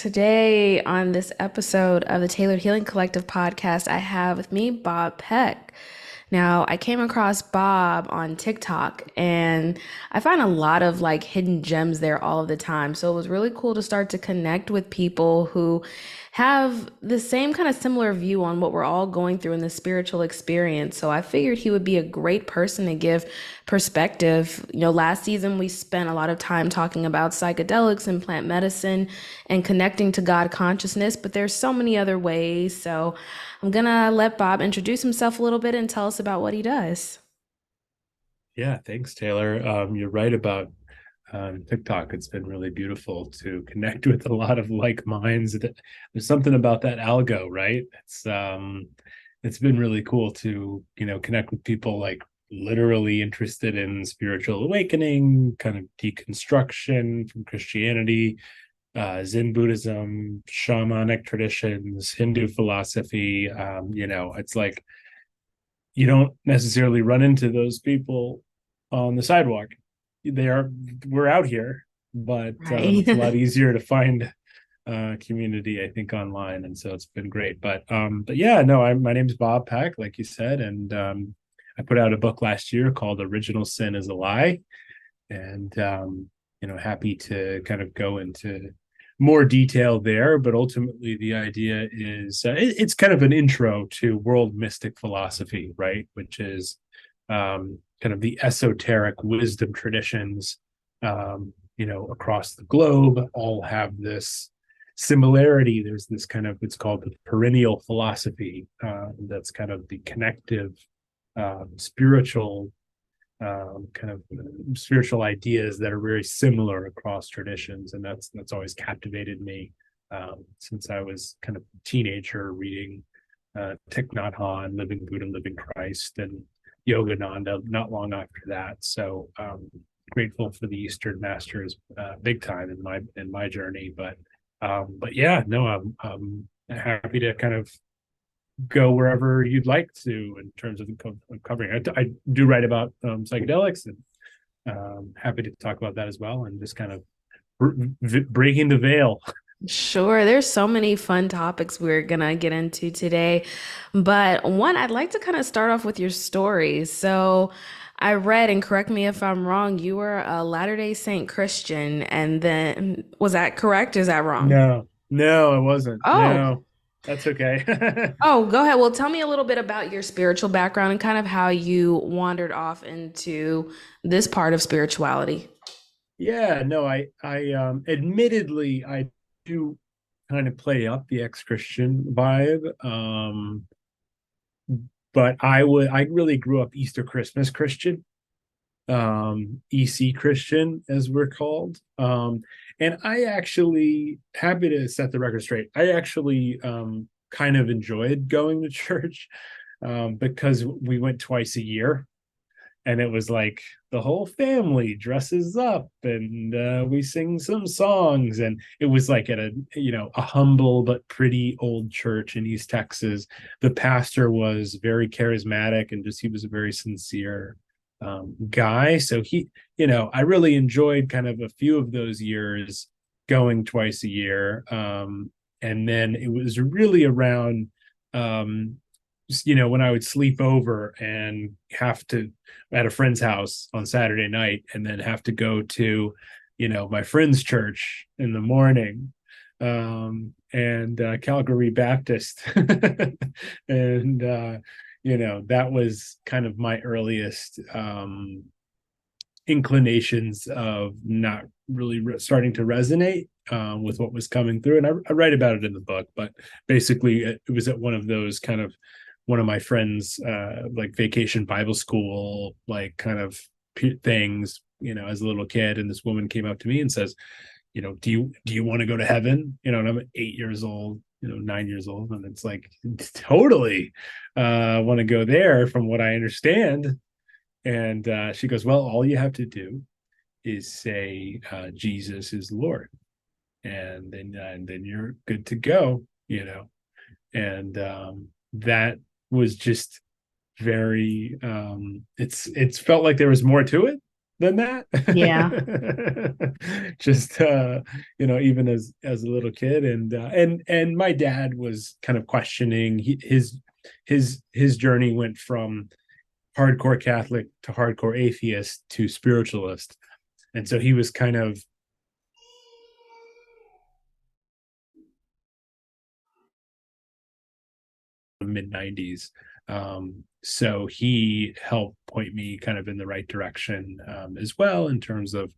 Today, on this episode of the Tailored Healing Collective podcast, I have with me Bob Peck. Now, I came across Bob on TikTok and I find a lot of hidden gems there all of the time. So it was really cool to start to connect with people who have the same kind of similar view on what we're all going through in the spiritual experience. So I figured he would be a great person to give perspective. Last season we spent a lot of time talking about psychedelics and plant medicine and connecting to God consciousness, but there's so many other ways. So I'm gonna let Bob introduce himself a little bit and tell us about what he does. Yeah, thanks, Taylor. You're right about TikTok. It's been really beautiful to connect with a lot of like minds. There's something about that algo, right? It's been really cool to connect with people like literally interested in spiritual awakening, kind of deconstruction from Christianity, Zen Buddhism, shamanic traditions, Hindu philosophy. It's like you don't necessarily run into those people on the sidewalk. They are We're out here, but Right. it's a lot easier to find community, I think, online, and so it's been great. But yeah, no, my name's Bob Peck, like you said, and I put out a book last year called "Original Sin Is a Lie," and happy to kind of go into more detail there. But ultimately, the idea is it's kind of an intro to world mystic philosophy, right? Which is kind of the esoteric wisdom traditions, across the globe all have this similarity. There's this kind of, it's called the perennial philosophy, that's kind of the connective spiritual kind of spiritual ideas that are very similar across traditions, and that's always captivated me since I was kind of a teenager, reading Thich Nhat Hanh, Living Buddha, Living Christ, and Yogananda not long after that. So grateful for the Eastern Masters, big time in my journey. But yeah, no, I'm happy to kind of go wherever you'd like to in terms of covering. I do write about psychedelics, and happy to talk about that as well, and just kind of breaking the veil. Sure, there's so many fun topics we're gonna get into today. But one, I'd like to kind of start off with your story. So I read, and correct me if I'm wrong, you were a Latter-day Saint Christian, and then was that correct? Or is that wrong? No, it wasn't. Oh, No, that's okay. oh, go ahead. Well, tell me a little bit about your spiritual background and kind of how you wandered off into this part of spirituality. Yeah, no, I admittedly I do kind of play up the ex-Christian vibe. But I really grew up Easter Christmas Christian, EC Christian, as we're called. And I actually, happy to set the record straight, I actually kind of enjoyed going to church, because we went twice a year, and it was like the whole family dresses up, and we sing some songs, and it was like at a humble but pretty old church in East Texas. The pastor was very charismatic, and just he was a very sincere guy. So I really enjoyed kind of a few of those years going twice a year. And then it was really around um, when I would sleep over and have to at a friend's house on Saturday night, and then have to go to, my friend's church in the morning, and Calgary Baptist, and that was kind of my earliest inclinations of not really starting to resonate with what was coming through. And I write about it in the book, but basically it was at one of those kind of one of my friends like vacation Bible school like kind of things, as a little kid. And this woman came up to me and says, do you want to go to heaven? And I'm 8 years old, 9 years old, and it's like, totally want to go there from what I understand. And she goes, well, all you have to do is say Jesus is Lord, and then you're good to go. And that was just very it's felt like there was more to it than that. Yeah. Just even as a little kid, and my dad was kind of questioning his journey went from hardcore Catholic to hardcore atheist to spiritualist. And so he was kind of mid 90s. So he helped point me kind of in the right direction, as well, in terms of,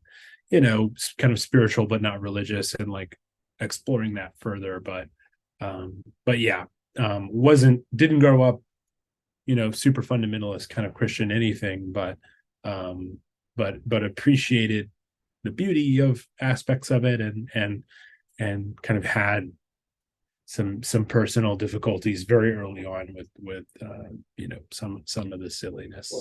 kind of spiritual, but not religious, and like exploring that further. But yeah, didn't grow up, super fundamentalist kind of Christian anything, um, but appreciated the beauty of aspects of it, and kind of had some personal difficulties very early on with some of the silliness.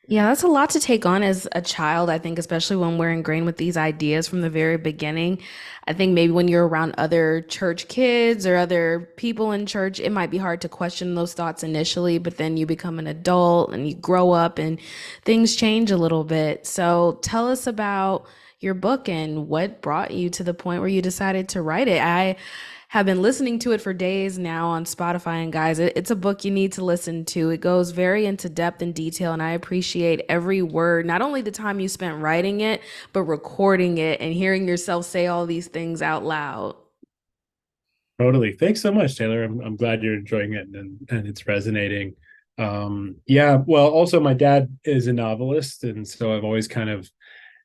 Yeah, that's a lot to take on as a child, I think, especially when we're ingrained with these ideas from the very beginning. I think maybe when you're around other church kids or other people in church, it might be hard to question those thoughts initially, but then you become an adult and you grow up and things change a little bit. So tell us about your book and what brought you to the point where you decided to write it. I have been listening to it for days now on Spotify, and guys, it's a book you need to listen to. It goes very into depth and detail, and I appreciate every word, not only the time you spent writing it, but recording it and hearing yourself say all these things out loud. Totally. Thanks so much, Taylor. I'm glad you're enjoying it, and it's resonating. Yeah. Well, also my dad is a novelist, and so I've always kind of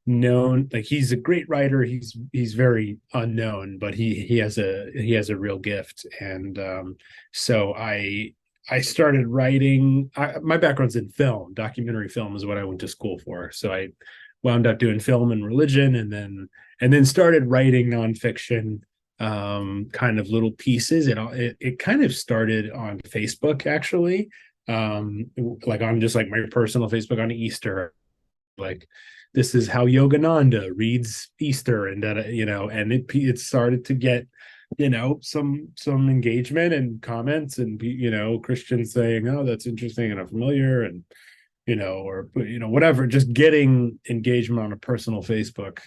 known, like, he's a great writer. He's very unknown, but he has a real gift. And so I started writing. My background's in film. Documentary film is what I went to school for. So I wound up doing film and religion, and then started writing nonfiction, kind of little pieces. It kind of started on Facebook, actually. Like, on just like my personal Facebook on Easter, like, this is how Yogananda reads Easter, and that, and it started to get, some engagement and comments, and Christians saying, oh, that's interesting and unfamiliar, and or whatever, just getting engagement on a personal Facebook,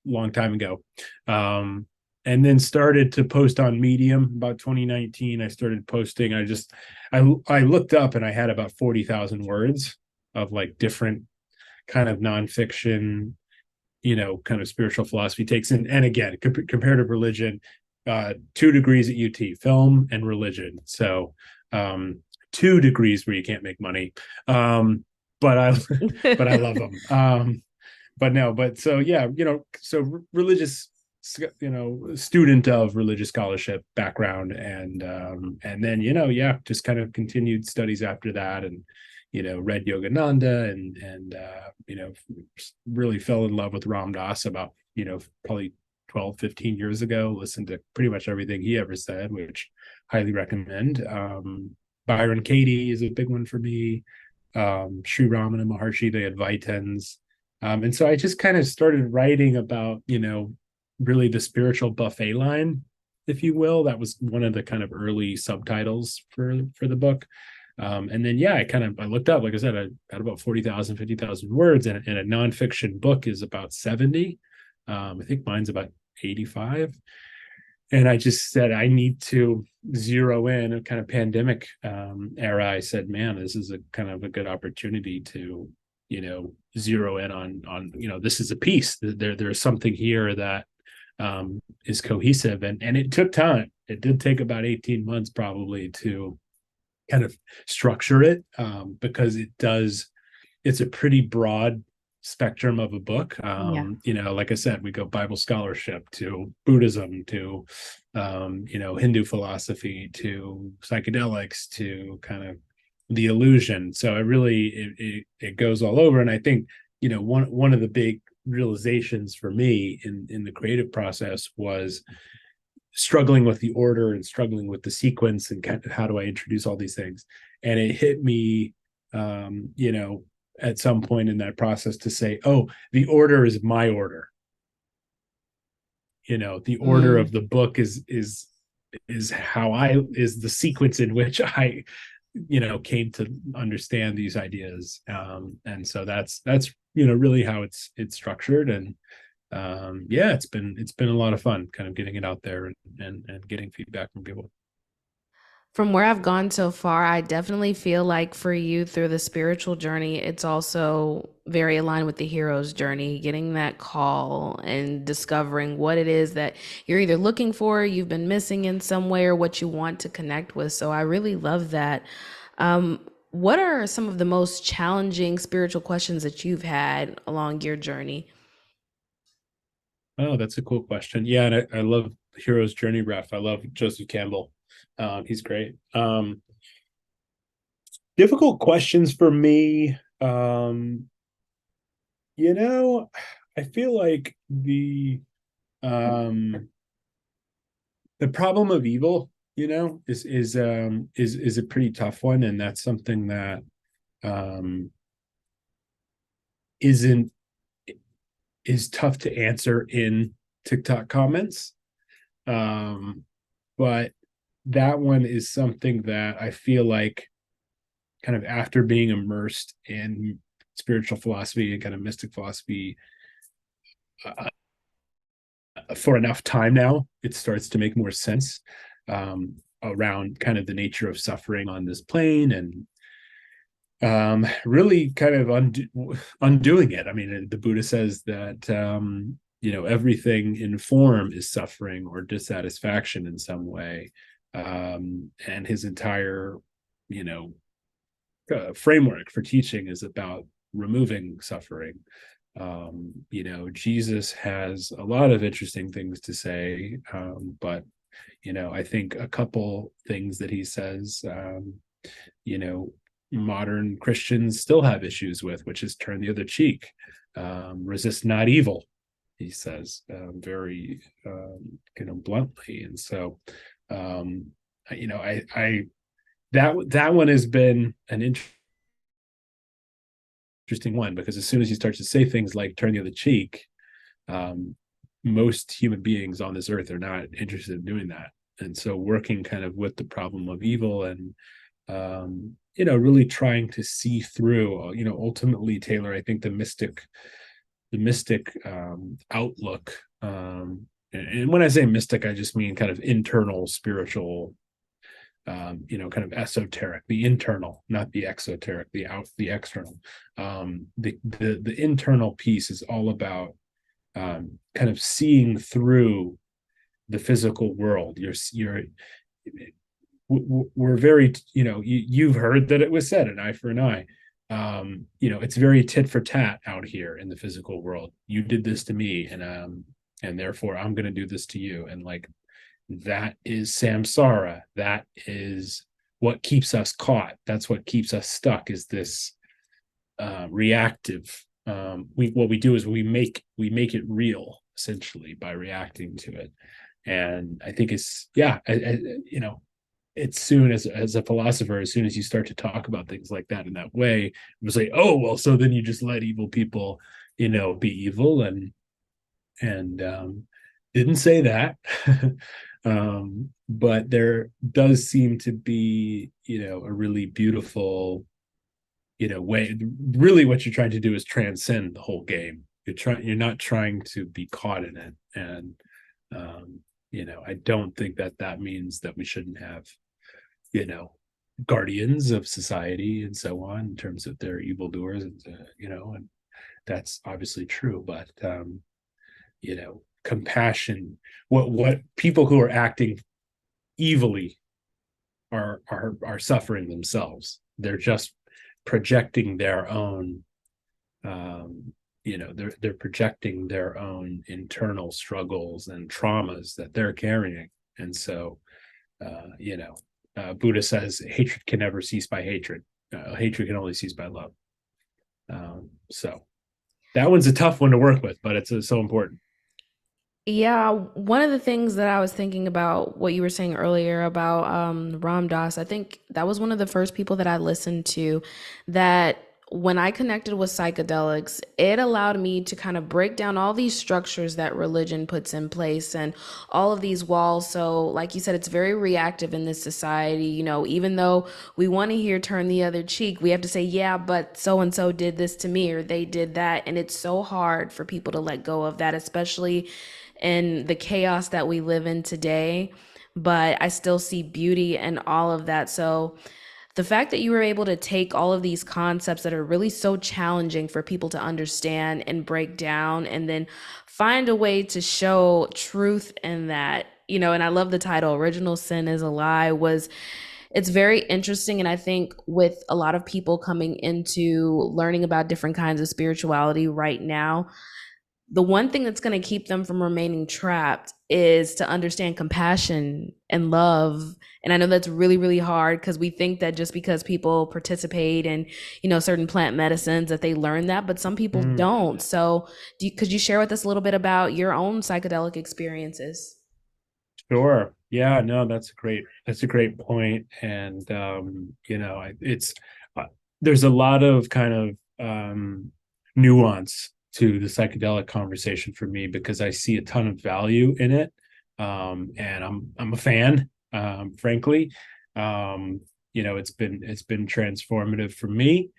long time ago. And then started to post on Medium about 2019. I started posting. I looked up, and I had about 40,000 words of like different kind of nonfiction, kind of spiritual philosophy takes. And again, comparative religion, 2 degrees at UT, film and religion. So 2 degrees where you can't make money. But I but I love them. But no, but so yeah, so religious, student of religious scholarship background, and then, yeah, just kind of continued studies after that, and read Yogananda, and really fell in love with Ram Dass about, probably 12, 15 years ago. Listened to pretty much everything he ever said, which highly recommend. Byron Katie is a big one for me. Sri Ramana Maharshi, the Advaitins. And so I just kind of started writing about, really the spiritual buffet line, if you will. That was one of the kind of early subtitles for the book. And then, yeah, I looked up, like I said, I had about 40,000, 50,000 words, and a nonfiction book is about 70. I think mine's about 85. And I just said, I need to zero in a kind of pandemic, era. I said, man, this is a kind of a good opportunity to, zero in on, this is a piece. There's something here that, is cohesive. And it took time. It did take about 18 months probably to kind of structure it, because it's a pretty broad spectrum of a book. Yeah. Like I said, we go Bible scholarship to Buddhism to, Hindu philosophy to psychedelics to kind of the illusion. So it goes all over. And I think, one of the big realizations for me in the creative process was struggling with the order and struggling with the sequence, and kind of how do I introduce all these things. And it hit me, at some point in that process, to say, oh, the order is my order. The order Mm. of the book is the sequence in which I came to understand these ideas. And so that's really how it's structured. And yeah, it's been a lot of fun kind of getting it out there and getting feedback from people. From where I've gone so far, I definitely feel like for you through the spiritual journey, it's also very aligned with the hero's journey, getting that call and discovering what it is that you're either looking for, you've been missing in some way, or what you want to connect with. So I really love that. What are some of the most challenging spiritual questions that you've had along your journey? Oh, that's a cool question. Yeah, and I love Hero's Journey ref. I love Joseph Campbell. He's great. Difficult questions for me. You know, I feel like um the problem of evil, is a pretty tough one, and that's something that um isn't is tough to answer in TikTok comments. Um, but that one is something that I feel like kind of after being immersed in spiritual philosophy and kind of mystic philosophy for enough time now, it starts to make more sense around kind of the nature of suffering on this plane and really kind of undoing it. I mean, the Buddha says that everything in form is suffering or dissatisfaction in some way, and his entire you know framework for teaching is about removing suffering. Jesus has a lot of interesting things to say, but I think a couple things that he says, you know, modern Christians still have issues with, which is turn the other cheek, resist not evil. He says very bluntly, and so I that one has been an interesting one because as soon as he starts to say things like turn the other cheek, um, most human beings on this earth are not interested in doing that. And so working kind of with the problem of evil and really trying to see through, ultimately, Taylor, I think the mystic outlook, and when I say mystic, I just mean kind of internal spiritual, kind of esoteric, the internal, not the exoteric, the external. The internal piece is all about kind of seeing through the physical world. We're very, you've heard that it was said, an eye for an eye. It's very tit for tat out here in the physical world. You did this to me, and therefore I'm going to do this to you. And like that is samsara. That is what keeps us caught. That's what keeps us stuck. Is this reactive? What we do is we make it real essentially by reacting to it. And I think it's yeah, it's soon as a philosopher, as soon as you start to talk about things like that in that way, it was like, oh well, so then you just let evil people, be evil and didn't say that. But there does seem to be, a really beautiful, way. Really, what you're trying to do is transcend the whole game. You're not trying to be caught in it, and I don't think that means that we shouldn't have, you know, guardians of society and so on in terms of their evildoers, and that's obviously true. But compassion. What people who are acting evilly are suffering themselves. They're just projecting their own. They're projecting their own internal struggles and traumas that they're carrying, and so Buddha says hatred can never cease by hatred. Hatred can only cease by love. So that one's a tough one to work with, but it's so important. Yeah, one of the things that I was thinking about what you were saying earlier about Ram Dass, I think that was one of the first people that I listened to that when I connected with psychedelics, it allowed me to kind of break down all these structures that religion puts in place and all of these walls. So, like you said, it's very reactive in this society. Even though we want to hear turn the other cheek, we have to say, yeah, but so and so did this to me or they did that. And it's so hard for people to let go of that, especially in the chaos that we live in today. But I still see beauty in all of that. So, the fact that you were able to take all of these concepts that are really so challenging for people to understand and break down and then find a way to show truth in that, and I love the title Original Sin is a Lie, was it's very interesting. And I think with a lot of people coming into learning about different kinds of spirituality right now, the one thing that's going to keep them from remaining trapped is to understand compassion and love. And I know that's really, really hard because we think that just because people participate in, certain plant medicines that they learn that, but some people Mm, don't. So could you share with us a little bit about your own psychedelic experiences? sure. Yeah, no, that's a great point. And it's uh, there's a lot of kind of nuance to the psychedelic conversation for me because I see a ton of value in it. And I'm a fan, frankly. It's been transformative for me.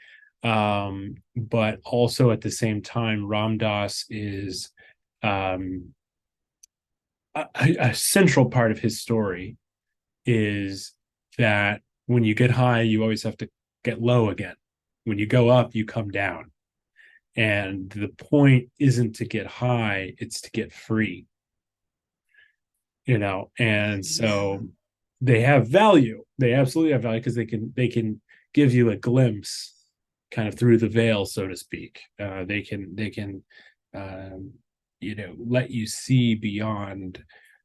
But also at the same time, Ram Dass is um a central part of his story is that when you get high, you always have to get low again. When you go up, you come down. And the point isn't to get high, it's to get free, And so they have value. They absolutely have value because they can give you a glimpse kind of through the veil, so to speak. They can let you see beyond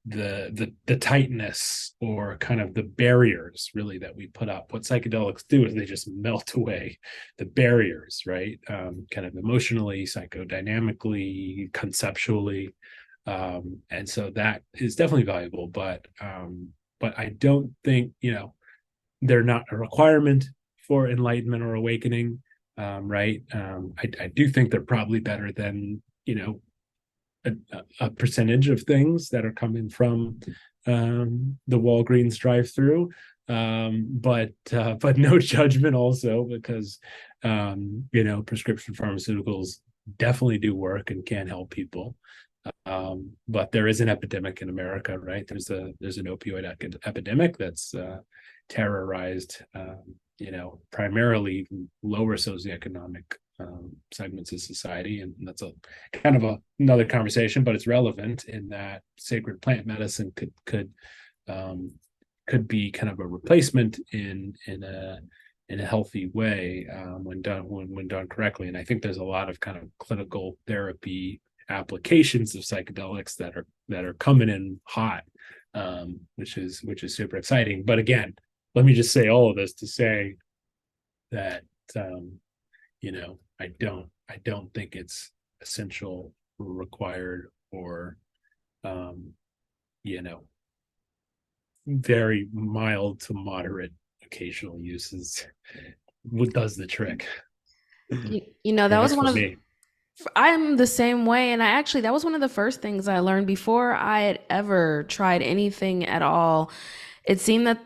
the tightness or kind of the barriers really that we put up. What psychedelics do is they just melt away the barriers, right? Kind of emotionally, psychodynamically, conceptually. And so that is definitely valuable, but I don't think they're not a requirement for enlightenment or awakening, right? I do think they're probably better than a percentage of things that are coming from the Walgreens drive-through, but no judgment also because prescription pharmaceuticals definitely do work and can help people. But there is an epidemic in America, right? There's an opioid epidemic that's terrorized, primarily lower socioeconomic segments of society, and that's a kind of another conversation, but it's relevant in that sacred plant medicine um, could be kind of a replacement in a healthy way when done correctly. And I think there's a lot of kind of clinical therapy applications of psychedelics that are coming in hot, which is super exciting. But again, let me just say all of this to say that I don't think it's essential, required, or um, you know very mild to moderate occasional uses what does the trick, That at was least one for of me. I'm the same way. And that was one of the first things I learned before I had ever tried anything at all. It seemed that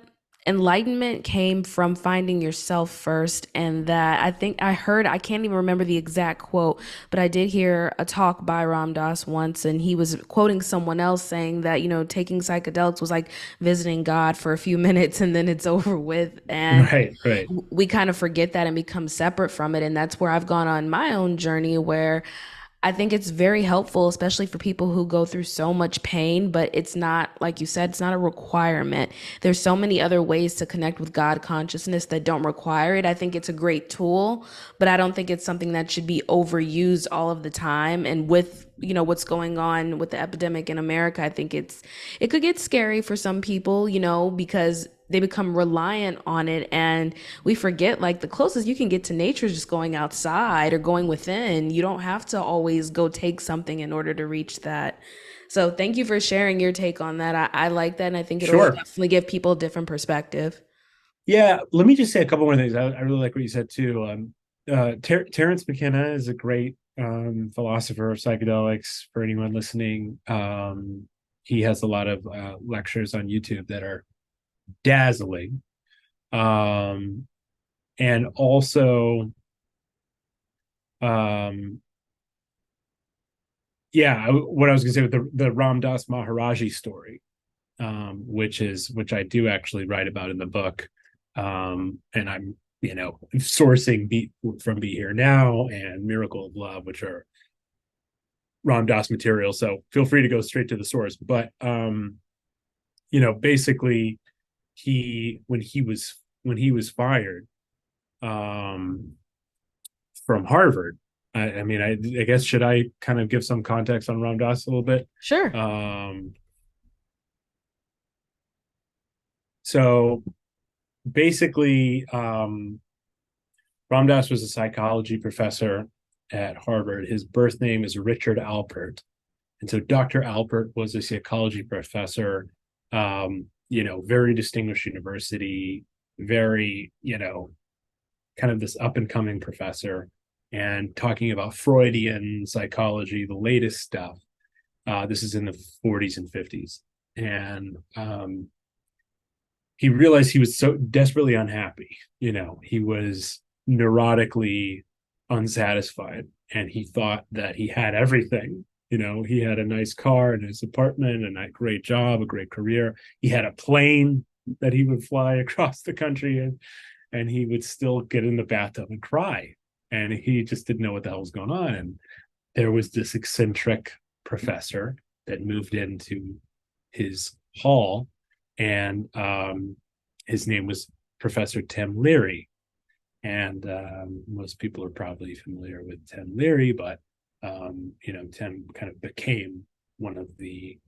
enlightenment came from finding yourself first. And that I think I can't even remember the exact quote, but I did hear a talk by Ram Dass once, and he was quoting someone else saying that, taking psychedelics was like visiting God for a few minutes and then it's over with. And Right, right. we kind of forget that and become separate from it. And that's where I've gone on my own journey where I think it's very helpful, especially for people who go through so much pain, but it's not, like you said, it's not a requirement. There's so many other ways to connect with God consciousness that don't require it. I think it's a great tool, but I don't think it's something that should be overused all of the time. And with, what's going on with the epidemic in America, I think it could get scary for some people, because they become reliant on it and we forget like the closest you can get to nature is just going outside or going within. You don't have to always go take something in order to reach that. So thank you for sharing your take on that. I like that, and I think it'll Sure. definitely give people a different perspective. Yeah, let me just say a couple more things. I really like what you said too. Terence McKenna is a great philosopher of psychedelics for anyone listening. He has a lot of lectures on YouTube that are dazzling. Um, and also, um, yeah, what I was going to say with the Ram Dass Maharaji story, which I do actually write about in the book, and I'm sourcing from Be Here Now and Miracle of Love, which are Ram Dass material. So feel free to go straight to the source. But basically, he when he was fired um, from Harvard. I mean, I guess should I kind of give some context on Ram Dass a little bit? Sure. Um, so basically, Ram Dass was a psychology professor at Harvard. His birth name is Richard Alpert. And so Dr. Alpert was a psychology professor, very distinguished university, very, kind of this up and coming professor, and talking about Freudian psychology, the latest stuff. This is in the 40s and 50s. And he realized he was so desperately unhappy. He was neurotically unsatisfied, and he thought that he had everything. He had a nice car and his apartment and a great job, a great career. He had a plane that he would fly across the country in, and he would still get in the bathtub and cry. And he just didn't know what the hell was going on. And there was this eccentric professor that moved into his hall, and his name was Professor Tim Leary. And most people are probably familiar with Tim Leary, but Tim kind of became one of the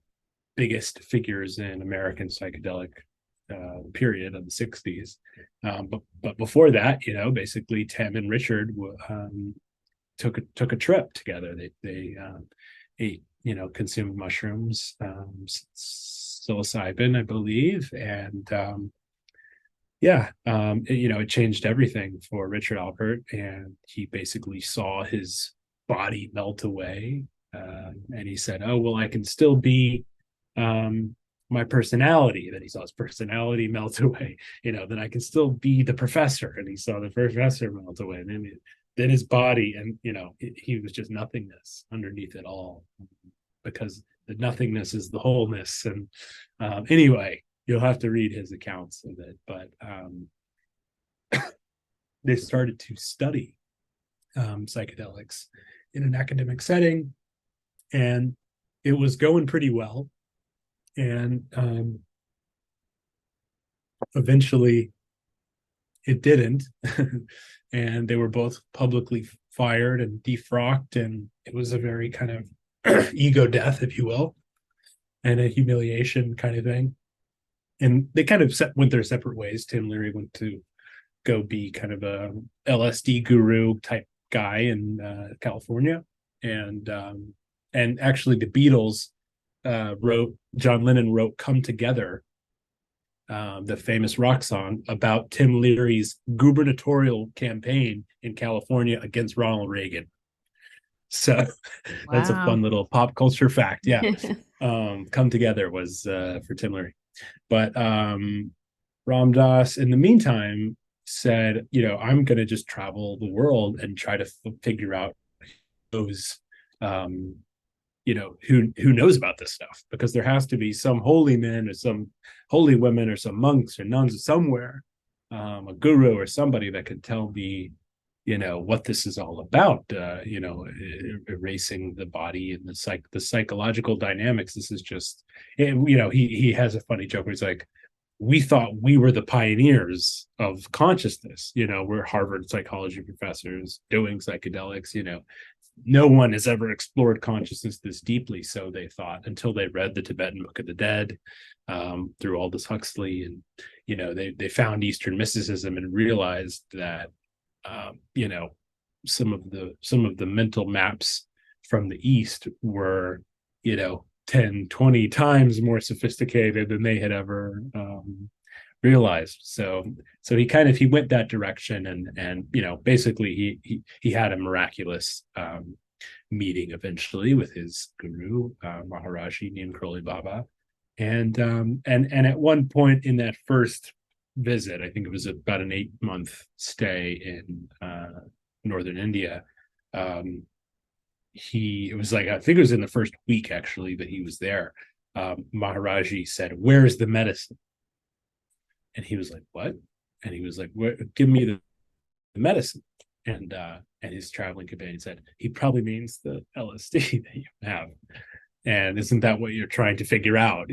biggest figures in American psychedelic period of the 60s. But before that, basically Tim and Richard took a trip together. They ate, consumed mushrooms, psilocybin, I believe, and it changed everything for Richard Alpert, and he basically saw his body melt away, and he said, "Oh well, I can still be my personality." Then he saw his personality melt away. Then I can still be the professor, and he saw the professor melt away, and then his body, and he was just nothingness underneath it all, because the nothingness is the wholeness. And anyway, you'll have to read his accounts of it, but they started to study psychedelics in an academic setting, and it was going pretty well. And eventually it didn't. And they were both publicly fired and defrocked, and it was a very kind of ego death, if you will, and a humiliation kind of thing. And they kind of went their separate ways. Tim Leary went to go be kind of a LSD guru type guy in California, and actually the Beatles John Lennon wrote "Come Together," the famous rock song, about Tim Leary's gubernatorial campaign in California against Ronald Reagan. So that's a Wow. fun little pop culture fact. Yeah. "Come Together" was for Tim Leary. But Ram Dass, in the meantime, said, I'm going to just travel the world and try to figure out those, who knows about this stuff, because there has to be some holy men or some holy women or some monks or nuns somewhere, a guru or somebody that can tell me, what this is all about, erasing the body and the psychological dynamics. This is just, he has a funny joke where he's like, we thought we were the pioneers of consciousness. We're Harvard psychology professors doing psychedelics. No one has ever explored consciousness this deeply, so they thought, until they read the Tibetan Book of the Dead, through Aldous Huxley, and they found Eastern mysticism and realized that some of the mental maps from the East were 10, 20 times more sophisticated than they had ever realized. So he went that direction, and basically he had a miraculous meeting eventually with his guru, Maharaji named Kroli Baba. And at one point in that first visit, I think it was about an 8-month stay in northern India. Um, it was like, I think it was in the first week actually that he was there. Maharaji said, "Where's the medicine?" And he was like, "What?" And he was like, "Give me the medicine." And his traveling companion said, "He probably means the LSD that you have. And isn't that what you're trying to figure out,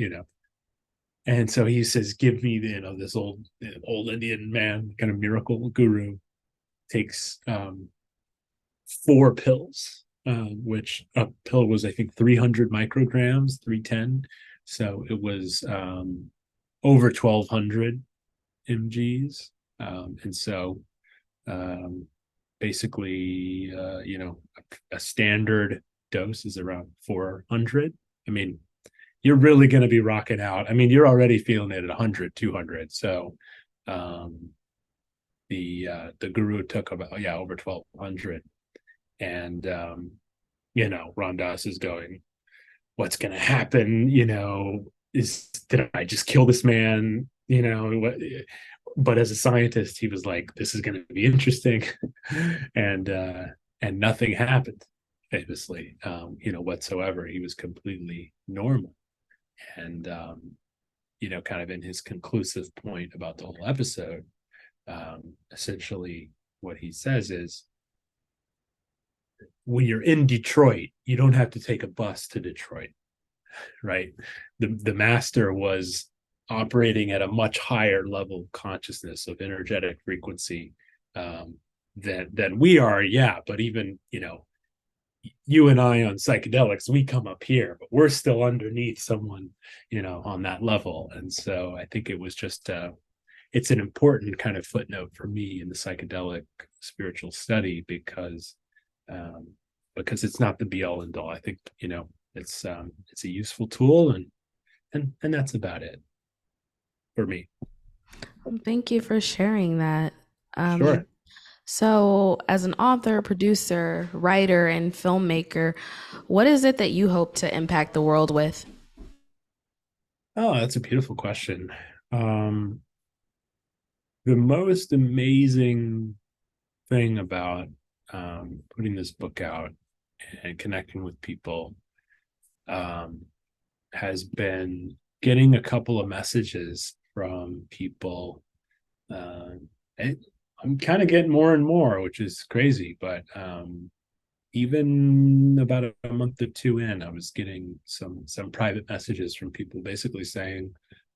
And so he says, "Give me this old Indian man, kind of miracle guru, takes 4 pills, which a pill was, I think, 300 micrograms, 310. So it was over 1,200 mgs. And so um, basically, a standard dose is around 400. I mean, you're really going to be rocking out. I mean, you're already feeling it at 100, 200. So um, the guru took about, over 1,200. And Ram Dass is going, "What's going to happen? Did I just kill this man? What?" But as a scientist, he was like, "This is going to be interesting," and nothing happened. Famously, whatsoever. He was completely normal, and kind of in his conclusive point about the whole episode, essentially what he says is, when you're in Detroit, you don't have to take a bus to Detroit, right? The master was operating at a much higher level of consciousness, of energetic frequency, than we are. Yeah, but even you and I on psychedelics, we come up here, but we're still underneath someone, on that level. And so I think it was just it's an important kind of footnote for me in the psychedelic spiritual study, because it's not the be all and all. I think it's a useful tool, and that's about it for me. Thank you for sharing that. Um, Sure. so, as an author, producer, writer, and filmmaker, what is it that you hope to impact the world with? Oh, that's a beautiful question. Um, the most amazing thing about putting this book out and connecting with people um, has been getting a couple of messages from people. Uh, I'm kind of getting more and more, which is crazy, but even about a month or two in, I was getting some private messages from people basically saying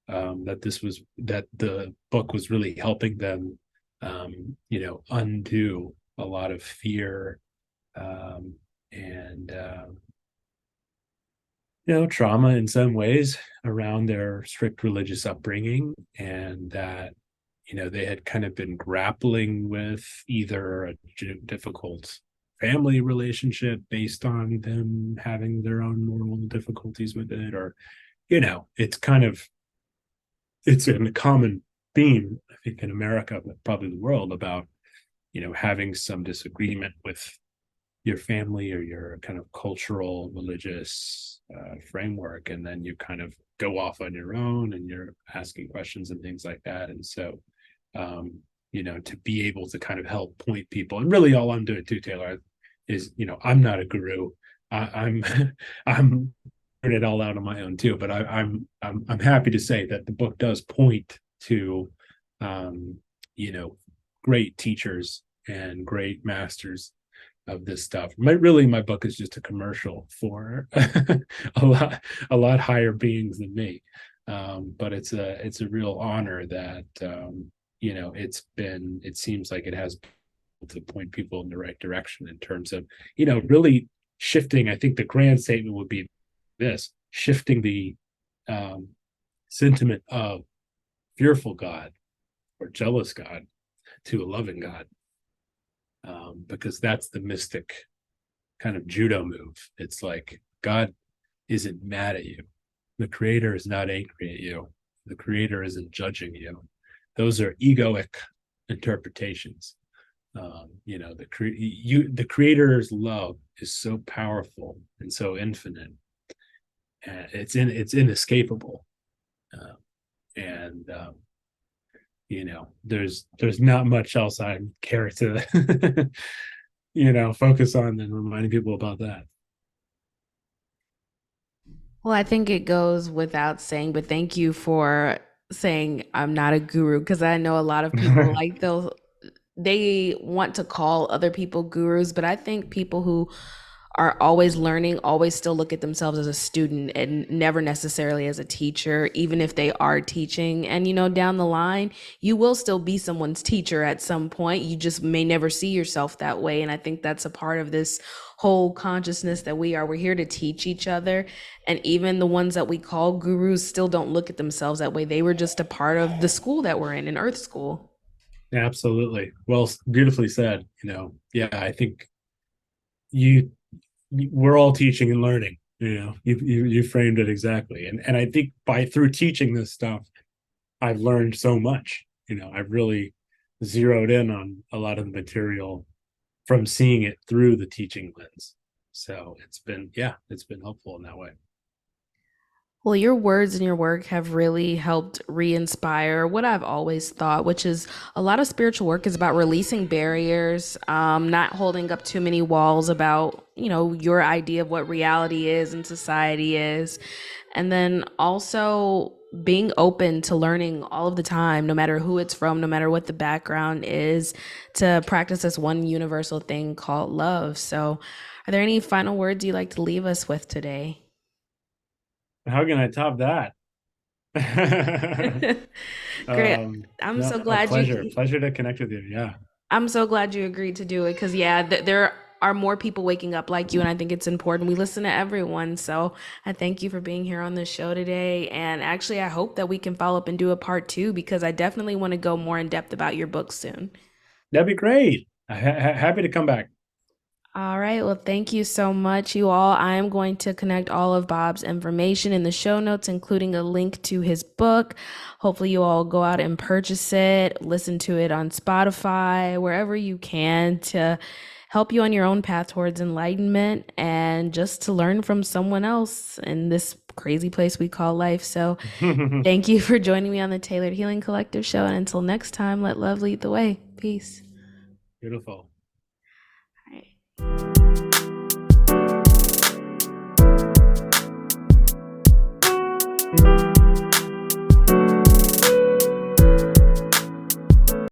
that the book was really helping them, undo a lot of fear, and trauma in some ways around their strict religious upbringing, and that they had kind of been grappling with either a difficult family relationship based on them having their own moral difficulties with it, or it's a common theme, I think, in America, but probably the world, about having some disagreement with your family or your kind of cultural religious framework, and then you kind of go off on your own and you're asking questions and things like that. And so um, to be able to kind of help point people, and really all I'm doing too, Taylor, is I'm not a guru. I'm I'm figuring it all out on my own too, but I'm happy to say that the book does point to um, you know great teachers and great masters of this stuff. My book is just a commercial for a lot higher beings than me. But it's a real honor that it seems like it has to point people in the right direction in terms of really shifting. I think the grand statement would be this: shifting the um, sentiment of fearful God or jealous God to a loving God, because that's the mystic kind of judo move. It's like God isn't mad at you. The creator is not angry at you. The creator isn't judging you. those are egoic interpretations. The creator's love is so powerful and so infinite, and it's inescapable. Uh, and there's not much else I care to focus on than reminding people about that. Well, I think it goes without saying, but thank you for saying I'm not a guru, because I know a lot of people like they want to call other people gurus, but I think people who are always learning always still look at themselves as a student and never necessarily as a teacher, even if they are teaching. And down the line, you will still be someone's teacher at some point. You just may never see yourself that way. And I think that's a part of this whole consciousness that we're here to teach each other. And even the ones that we call gurus still don't look at themselves that way. They were just a part of the school that we're in Earth School. Absolutely. Well, beautifully said. Yeah, I think you we're all teaching and learning. You framed it exactly. And I think through teaching this stuff, I've learned so much. I've really zeroed in on a lot of the material from seeing it through the teaching lens. So it's been helpful in that way. Well, your words and your work have really helped re inspire what I've always thought, which is a lot of spiritual work is about releasing barriers, not holding up too many walls about, your idea of what reality is and society is. And then also being open to learning all of the time, no matter who it's from, no matter what the background is, to practice this one universal thing called love. So, are there any final words you'd like to leave us with today? How can I top that? Great. I'm No, so a glad pleasure. you Pleasure to connect with you. Yeah. I'm so glad you agreed to do it, because yeah, there are more people waking up like you, and I think it's important we listen to everyone. So I thank you for being here on the show today, and actually I hope that we can follow up and do a part two, because I definitely want to go more in depth about your book soon. That'd be great. Happy to come back. All right. Well, thank you so much, you all. I am going to connect all of Bob's information in the show notes, including a link to his book. Hopefully, you all go out and purchase it, listen to it on Spotify, wherever you can, to help you on your own path towards enlightenment and just to learn from someone else in this crazy place we call life. So, thank you for joining me on the Tailored Healing Collective show. And until next time, let love lead the way. Peace. Beautiful. All right.